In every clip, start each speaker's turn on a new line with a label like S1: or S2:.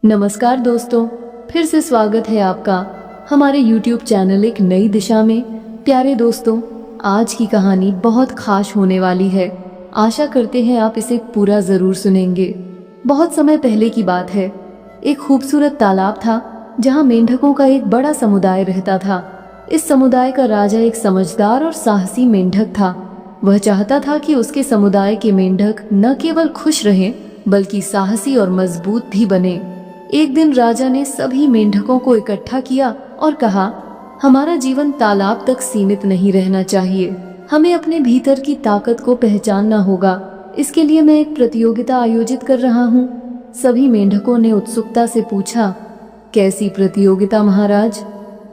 S1: नमस्कार दोस्तों, फिर से स्वागत है आपका हमारे YouTube चैनल एक नई दिशा में। प्यारे दोस्तों, आज की कहानी बहुत खास होने वाली है। आशा करते हैं आप इसे पूरा ज़रूर सुनेंगे। बहुत समय पहले की बात है। एक खूबसूरत तालाब था जहां मेंढकों का एक बड़ा समुदाय रहता था। इस समुदाय का राजा एक समझदार और साहसी मेंढक था। वह चाहता था कि उसके समुदाय के मेंढक न केवल खुश रहें बल्कि साहसी और मजबूत भी बने। एक दिन राजा ने सभी मेंढकों को इकट्ठा किया और कहा, हमारा जीवन तालाब तक सीमित नहीं रहना चाहिए। हमें अपने भीतर की ताकत को पहचानना होगा। इसके लिए मैं एक प्रतियोगिता आयोजित कर रहा हूँ। सभी मेंढकों ने उत्सुकता से पूछा, कैसी प्रतियोगिता महाराज?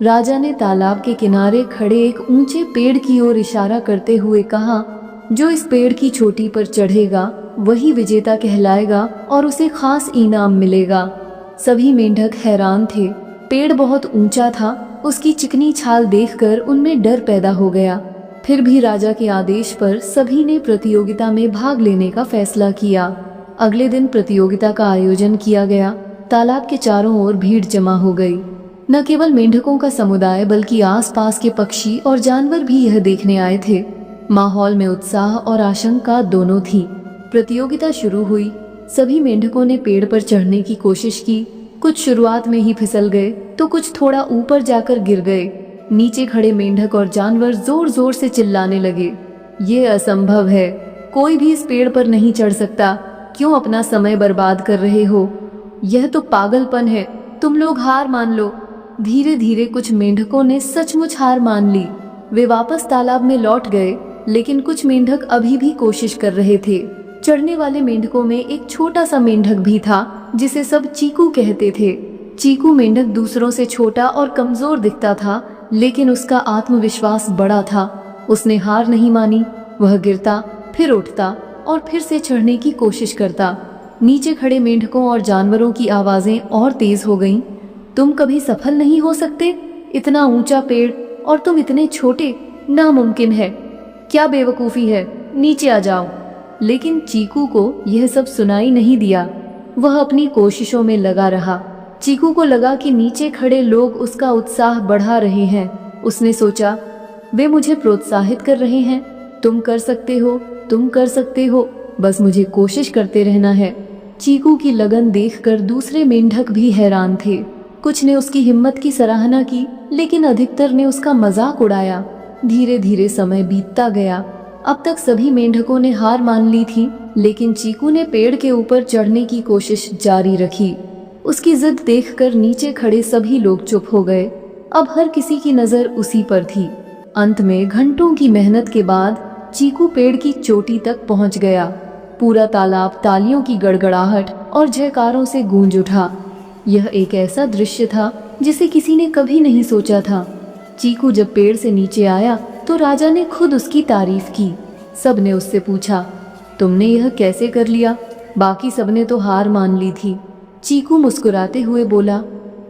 S1: राजा ने तालाब के किनारे खड़े एक ऊंचे पेड़ की ओर इशारा करते हुए कहा, जो इस पेड़ की चोटी पर चढ़ेगा वही विजेता कहलाएगा और उसे खास इनाम मिलेगा। सभी मेंढक हैरान थे। पेड़ बहुत ऊंचा था। उसकी चिकनी छाल देखकर उनमें डर पैदा हो गया। फिर भी राजा के आदेश पर सभी ने प्रतियोगिता में भाग लेने का फैसला किया। अगले दिन प्रतियोगिता का आयोजन किया गया। तालाब के चारों ओर भीड़ जमा हो गई। न केवल मेंढकों का समुदाय बल्कि आसपास के पक्षी और जानवर भी यह देखने आए थे। माहौल में उत्साह और आशंका दोनों थी। प्रतियोगिता शुरू हुई। सभी मेंढकों ने पेड़ पर चढ़ने की कोशिश की। कुछ शुरुआत में ही फिसल गए तो कुछ थोड़ा ऊपर जाकर गिर गए। नीचे खड़े मेंढक और जानवर जोर जोर से चिल्लाने लगे, ये असंभव है, कोई भी इस पेड़ पर नहीं चढ़ सकता। क्यों अपना समय बर्बाद कर रहे हो? यह तो पागलपन है, तुम लोग हार मान लो। धीरे धीरे कुछ मेंढकों ने सचमुच हार मान ली। वे वापस तालाब में लौट गए, लेकिन कुछ मेंढक अभी भी कोशिश कर रहे थे। चढ़ने वाले मेंढकों में एक छोटा सा मेंढक भी था जिसे सब चीकू कहते थे। चीकू मेंढक दूसरों से छोटा और कमजोर दिखता था, लेकिन उसका आत्मविश्वास बड़ा था। उसने हार नहीं मानी। वह गिरता, फिर उठता और फिर से चढ़ने की कोशिश करता। नीचे खड़े मेंढकों और जानवरों की आवाजें और तेज हो गईं। तुम कभी सफल नहीं हो सकते, इतना ऊंचा पेड़ और तुम इतने छोटे, नामुमकिन है। क्या बेवकूफी है, नीचे आ जाओ। लेकिन चीकू को यह सब सुनाई नहीं दिया। वह अपनी कोशिशों में लगा रहा। चीकू को लगा कि नीचे खड़े लोग उसका उत्साह बढ़ा रहे हैं। उसने सोचा, वे मुझे प्रोत्साहित कर रहे हैं। तुम कर सकते हो, तुम कर सकते हो, बस मुझे कोशिश करते रहना है। चीकू की लगन देखकर दूसरे मेंढक भी हैरान थे। कुछ ने उसकी हिम्मत की सराहना की, लेकिन अधिकतर ने उसका मजाक उड़ाया। धीरे धीरे समय बीतता गया। अब तक सभी मेंढकों ने हार मान ली थी, लेकिन चीकू ने पेड़ के ऊपर चढ़ने की कोशिश जारी रखी। उसकी जिद देखकर नीचे खड़े सभी लोग चुप हो गए। अब हर किसी की नजर उसी पर थी। अंत में घंटों की मेहनत के बाद चीकू पेड़ की चोटी तक पहुंच गया। पूरा तालाब तालियों की गड़गड़ाहट और जयकारों से गूंज उठा। यह एक ऐसा दृश्य था जिसे किसी ने कभी नहीं सोचा था। चीकू जब पेड़ से नीचे आया तो राजा ने खुद उसकी तारीफ की। सब ने उससे पूछा, तुमने यह कैसे कर लिया? बाकी सबने तो हार मान ली थी। चीकू मुस्कुराते हुए बोला,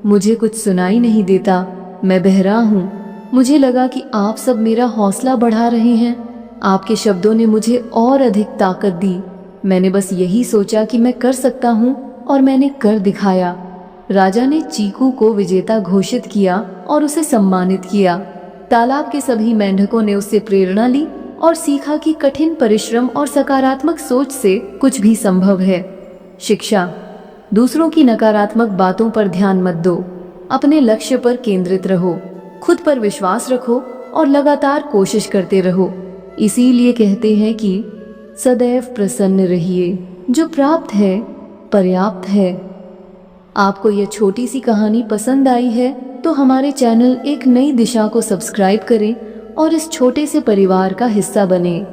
S1: मुझे कुछ सुनाई नहीं देता, मैं बहरा हूँ। मुझे लगा कि आप सब मेरा हौसला बढ़ा रहे हैं। आपके शब्दों ने मुझे और अधिक ताकत दी। मैंने बस यही सोचा कि मैं कर सकता हूँ और मैंने कर दिखाया। राजा ने चीकू को विजेता घोषित किया और उसे सम्मानित किया। तालाब के सभी मेंढकों ने उससे प्रेरणा ली और सीखा कि कठिन परिश्रम और सकारात्मक सोच से कुछ भी संभव है। शिक्षा, दूसरों की नकारात्मक बातों पर ध्यान मत दो। अपने लक्ष्य पर केंद्रित रहो, खुद पर विश्वास रखो और लगातार कोशिश करते रहो। इसीलिए कहते हैं कि सदैव प्रसन्न रहिए, जो प्राप्त है पर्याप्त है। आपको यह छोटी सी कहानी पसंद आई है तो हमारे चैनल एक नई दिशा को सब्सक्राइब करें और इस छोटे से परिवार का हिस्सा बनें।